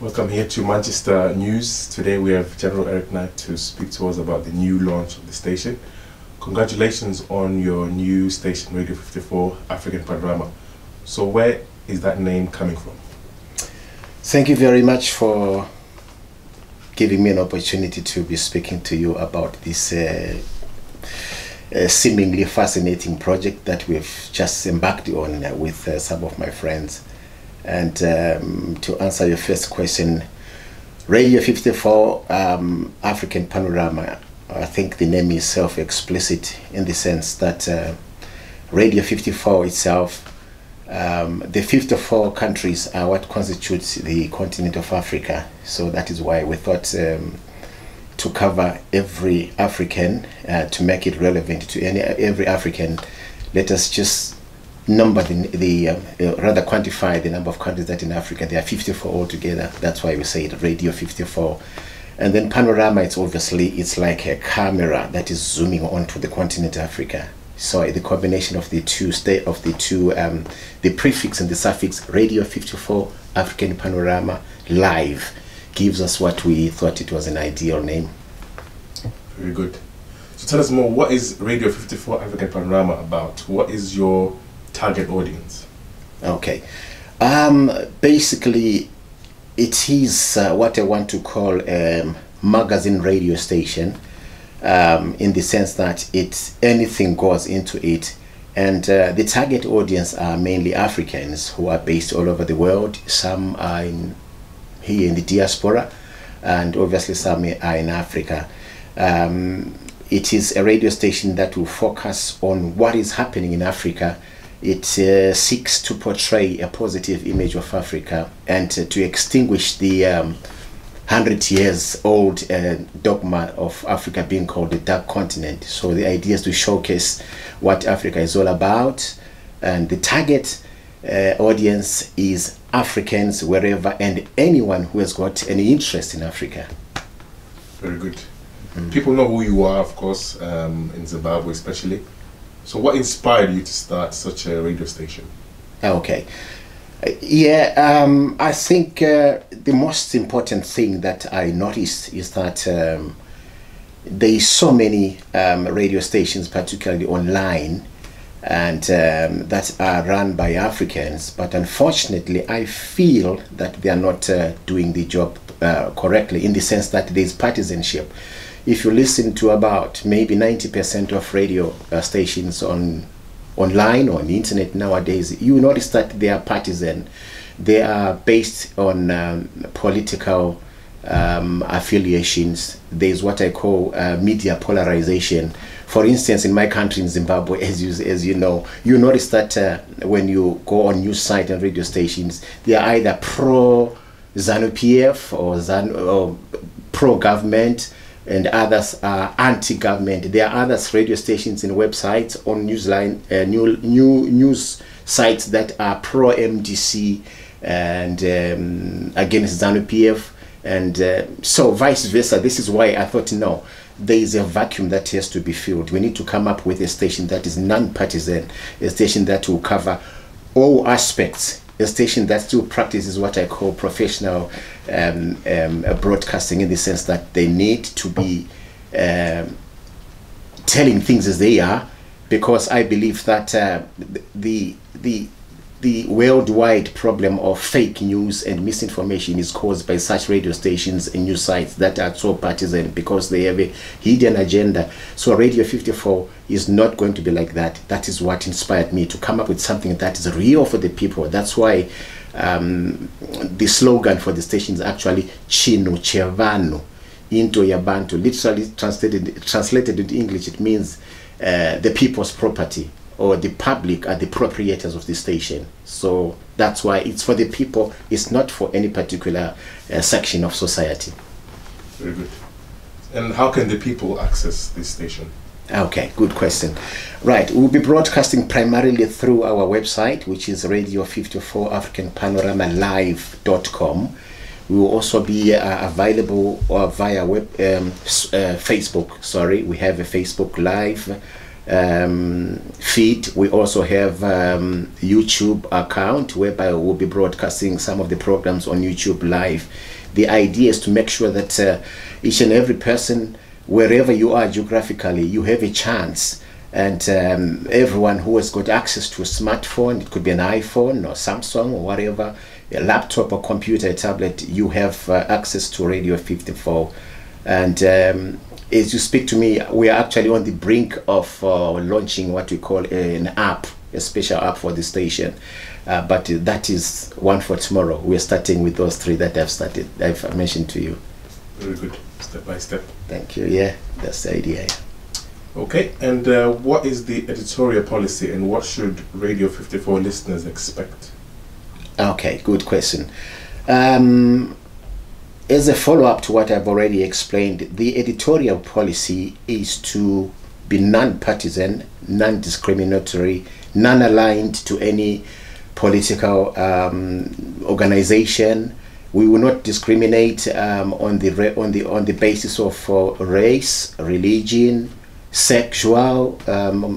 Welcome here to Manchester News. Today we have General Eric Knight to speak to us about the new launch of the station. Congratulations on your new station, Radio 54 African Panorama. So where is that name coming from? Thank you very much for giving me an opportunity to be speaking to you about this seemingly fascinating project that we've just embarked on with some of my friends. And to answer your first question, Radio 54 African Panorama, I think the name is self-explicit in the sense that Radio 54 itself, the 54 countries are what constitutes the continent of Africa. So that is why we thought to cover every African, to make it relevant to every African, let us just number rather quantify the number of countries that in Africa. There are 54 altogether. That's why we say it, Radio 54. And then panorama, it's like a camera that is zooming onto the continent of Africa. So the combination of the the prefix and the suffix Radio 54 African Panorama Live gives us what we thought it was an ideal name. Very good. So tell us more, what is Radio 54 African Panorama about? What is your target audience? Okay. Basically, it is what I want to call a magazine radio station, in the sense that anything goes into it. And the target audience are mainly Africans who are based all over the world. Some are here in the diaspora, and obviously some are in Africa. It is a radio station that will focus on what is happening in Africa. It seeks to portray a positive image of Africa and to extinguish the 100 years old dogma of Africa being called the dark continent. So the idea is to showcase what Africa is all about, and the target audience is Africans wherever and anyone who has got any interest in Africa. Very good. People know who you are, of course, in Zimbabwe especially. So what inspired you to start such a radio station? Okay. I think the most important thing that I noticed is that there is so many radio stations, particularly online, and that are run by Africans, but unfortunately I feel that they are not doing the job correctly, in the sense that there is partisanship. If you listen to about maybe 90% of radio stations online or on the internet nowadays, you notice that they are partisan. They are based on political affiliations. There's what I call media polarization. For instance, in my country, in Zimbabwe, as you know, you notice that when you go on news sites and radio stations, they are either pro-ZANU-PF or pro-government, and others are anti-government. There are others radio stations and websites on news sites that are pro-MDC and against ZANU-PF, and so vice versa. This is why I thought, no, there is a vacuum that has to be filled. We need to come up with a station that is non-partisan, a station that will cover all aspects, a station that still practices what I call professional broadcasting, in the sense that they need to be telling things as they are, because I believe that the worldwide problem of fake news and misinformation is caused by such radio stations and news sites that are so partisan, because they have a hidden agenda. So Radio 54 is not going to be like that. That is what inspired me to come up with something that is real for the people. That's why the slogan for the station is actually Chino Chevano into Yabantu. Literally translated into English, it means the people's property, or the public are the proprietors of the station. So that's why it's for the people. It's not for any particular section of society. Very good. And how can the people access this station? Okay, good question. Right, we'll be broadcasting primarily through our website, which is Radio54 African PanoramaLive.com. We will also be available via Facebook. Sorry, we have a Facebook Live feed. We also have YouTube account whereby we'll be broadcasting some of the programs on YouTube live. The idea is to make sure that each and every person, wherever you are geographically, you have a chance. And everyone who has got access to a smartphone, it could be an iPhone or Samsung or whatever, a laptop or computer, a tablet, you have access to Radio 54. And as you speak to me, we are actually on the brink of launching what we call an app, a special app for the station. But that is one for tomorrow. We're starting with those three that I've mentioned to you. Very good, step by step. Thank you. Yeah, that's the idea. Okay, and what is the editorial policy and what should Radio 54 listeners expect? Okay, good question. As a follow-up to what I've already explained, the editorial policy is to be non-partisan, non-discriminatory, non-aligned to any political organization. We will not discriminate on the basis of race, religion, sexual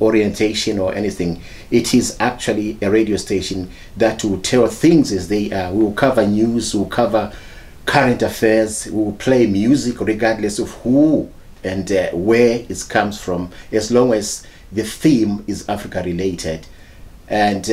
orientation or anything. It is actually a radio station that will tell things as they are. We will cover news, we will cover current affairs, we will play music regardless of who and where it comes from, as long as the theme is Africa related. And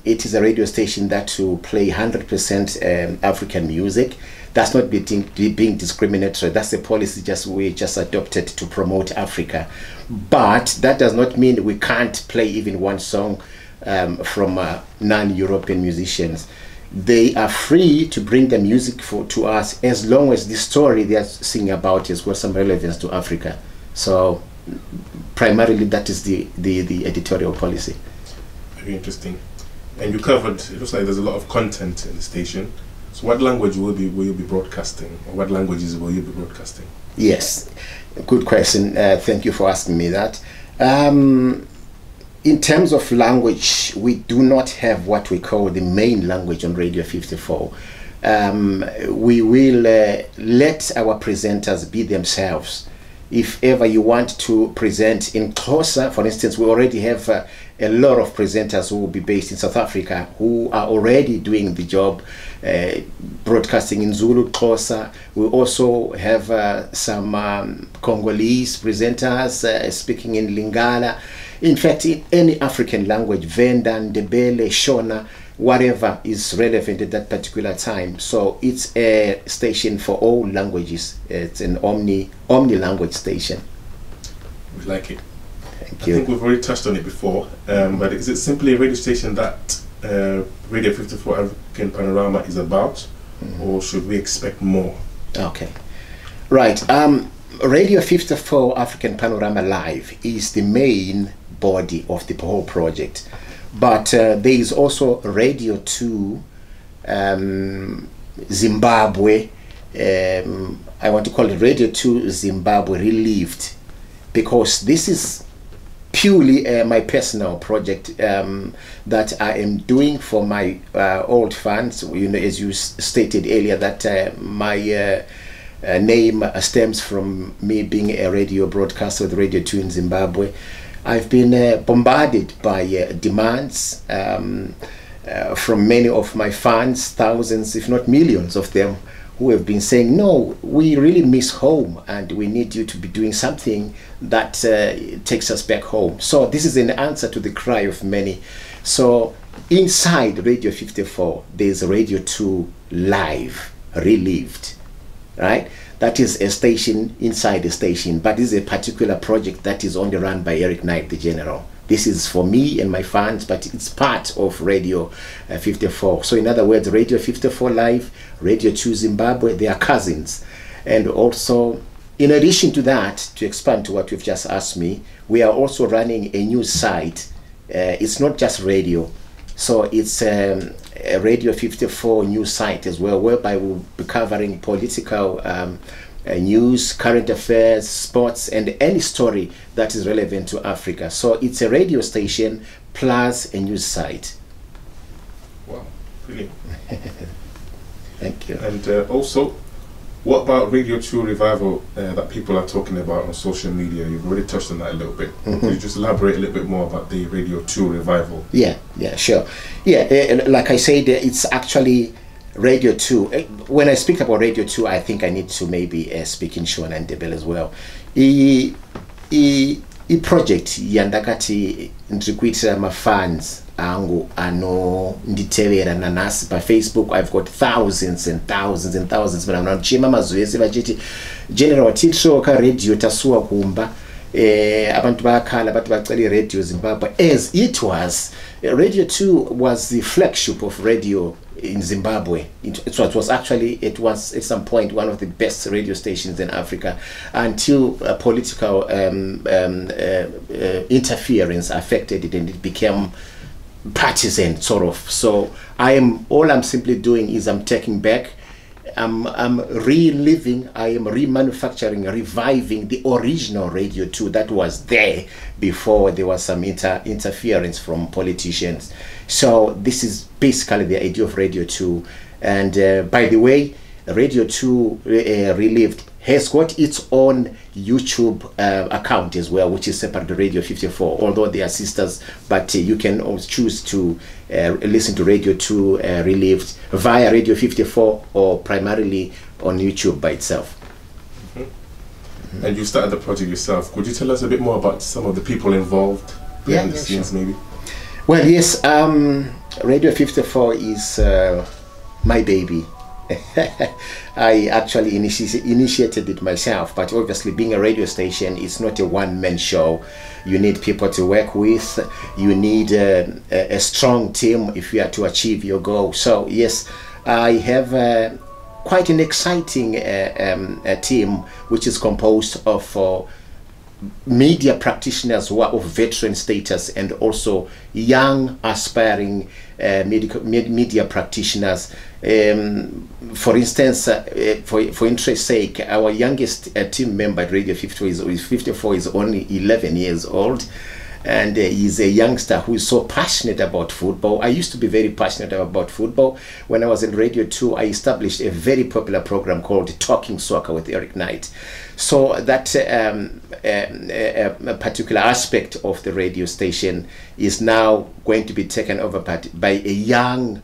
it is a radio station that will play 100% African music. That's not being discriminatory. That's a policy we just adopted to promote Africa. But that does not mean we can't play even one song from non-European musicians. They are free to bring the music to us as long as the story they are singing about has got some relevance to Africa. So primarily that is the editorial policy. Very interesting. And you covered, it looks like there's a lot of content in the station. So what language will you be broadcasting, or what languages will you be broadcasting? Yes, good question. Thank you for asking me that. In terms of language, we do not have what we call the main language on Radio 54. We will let our presenters be themselves. If ever you want to present in Xhosa, for instance, we already have a lot of presenters who will be based in South Africa who are already doing the job, broadcasting in Zulu, Xhosa. We also have some Congolese presenters speaking in Lingala. In fact, in any African language, Venda, Ndebele, Shona, whatever is relevant at that particular time. So it's a station for all languages. It's an omni language station. We like it. Thank you. I think we've already touched on it before, but is it simply a radio station that Radio 54 African Panorama is about, or should we expect more? Okay, right. Radio 54 African Panorama Live is the main body of the whole project, but there is also Radio 2 Zimbabwe. I want to call it Radio 2 Zimbabwe Relived, because this is purely my personal project that I am doing for my old fans. You know, as you stated earlier, that my name stems from me being a radio broadcaster with Radio 2 in Zimbabwe. I've been bombarded by demands from many of my fans, thousands if not millions of them, who have been saying, no, we really miss home and we need you to be doing something that takes us back home. So this is an answer to the cry of many. So inside Radio 54, there's Radio 2 Live, Relived, right? That is a station inside a station, but this is a particular project that is only run by Eric Knight, the General. This is for me and my fans, but it's part of Radio 54. So in other words, Radio 54 Live, Radio 2 Zimbabwe, they are cousins. And also, in addition to that, to expand to what you've just asked me, we are also running a new site. It's not just radio. So it's a Radio 54 news site as well, whereby we'll be covering political news, current affairs, sports, and any story that is relevant to Africa. So it's a radio station plus a news site. Wow, brilliant. Thank you. And also, What about Radio 2 revival that people are talking about on social media? You've already touched on that a little bit. Could you just elaborate a little bit more about the Radio 2 revival? Yeah, sure. Yeah, like I said, it's actually Radio 2. When I speak about Radio 2, I think I need to maybe speak in Shona and Debel as well. I project yandakati ndikuitira mafans angu ano nditevera nanasi pa Facebook. I've got thousands and thousands and thousands, but I'm not chima mazoezi vachiti general titro ka radio tasua kumba abantu bakhala abantu bacela Radio Zimbabwe, as it was Radio 2 was the flagship of radio in Zimbabwe. It was actually, it was at some point one of the best radio stations in Africa, until political interference affected it and it became partisan sort of. So all I'm simply doing is I'm taking back, I'm reliving, I am remanufacturing, reviving the original Radio 2 that was there before there was some interference from politicians. So this is basically the idea of Radio 2. And by the way, Radio 2 Relived has got its own YouTube account as well, which is separate to Radio 54, although they are sisters, but you can also choose to listen to Radio 2 Relived via Radio 54 or primarily on YouTube by itself. And you started the project yourself. Could you tell us a bit more about some of the people involved behind the scenes, maybe? Well, yes, Radio 54 is my baby. I actually initiated it myself, but obviously being a radio station, it's not a one-man show. You need people to work with. You need a strong team if you are to achieve your goal. So yes, I have quite an exciting team which is composed of media practitioners who are of veteran status and also young aspiring media practitioners. For instance, for interest's sake, our youngest team member at Radio 54 is only 11 years old, and he's a youngster who is so passionate about football. I used to be very passionate about football. When I was in Radio 2, I established a very popular program called Talking Soccer with Eric Knight. So that a particular aspect of the radio station is now going to be taken over by a young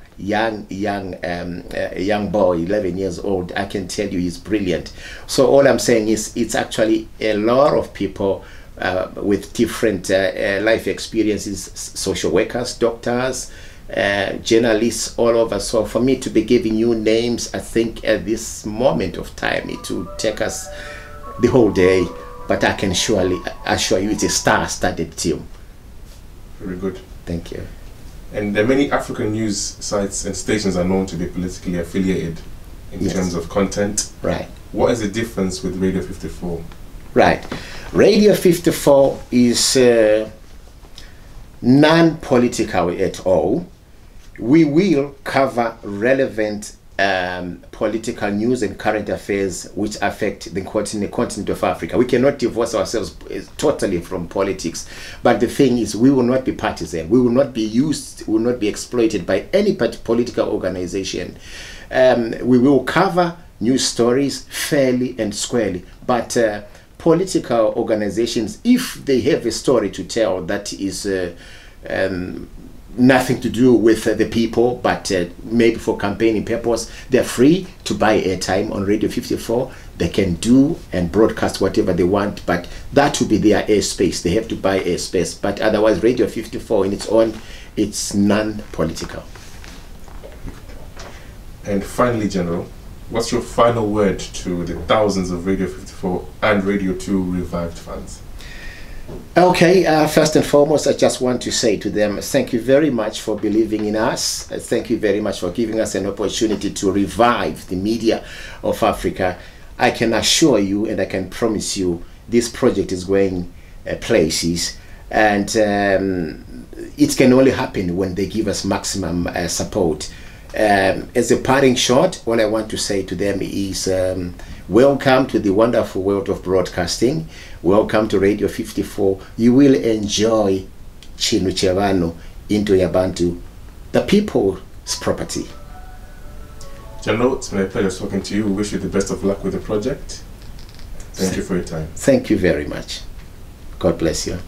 boy, 11 years old. I can tell you he's brilliant. So all I'm saying is it's actually a lot of people with different life experiences, social workers, doctors, journalists all over. So for me to be giving you names, I think at this moment of time it will take us the whole day, but I can surely assure you it's a star-studded team. Very good. Thank you. And many African news sites and stations are known to be politically affiliated in terms of content. Right. What is the difference with Radio 54? Right. Radio 54 is non-political at all. We will cover relevant political news and current affairs which affect the continent of Africa. We cannot divorce ourselves totally from politics, but the thing is we will not be partisan. We will not be used, we will not be exploited by any political organization. We will cover news stories fairly and squarely, but political organizations, if they have a story to tell that is nothing to do with the people, but maybe for campaigning purpose, they're free to buy airtime on Radio 54. They can do and broadcast whatever they want, but that will be their airspace. They have to buy airspace. But otherwise, Radio 54 in its own, it's non-political. And finally, General, what's your final word to the thousands of Radio 54 and Radio 2 revived fans? Okay, first and foremost, I just want to say to them, thank you very much for believing in us. Thank you very much for giving us an opportunity to revive the media of Africa. I can assure you and I can promise you this project is going places, and it can only happen when they give us maximum support. As a parting shot, all I want to say to them is welcome to the wonderful world of broadcasting. Welcome to Radio 54. You will enjoy Chinu Chevano into Yabantu, the people's property. General, it's been a pleasure talking to you. We wish you the best of luck with the project. Thank you for your time. Thank you very much. God bless you.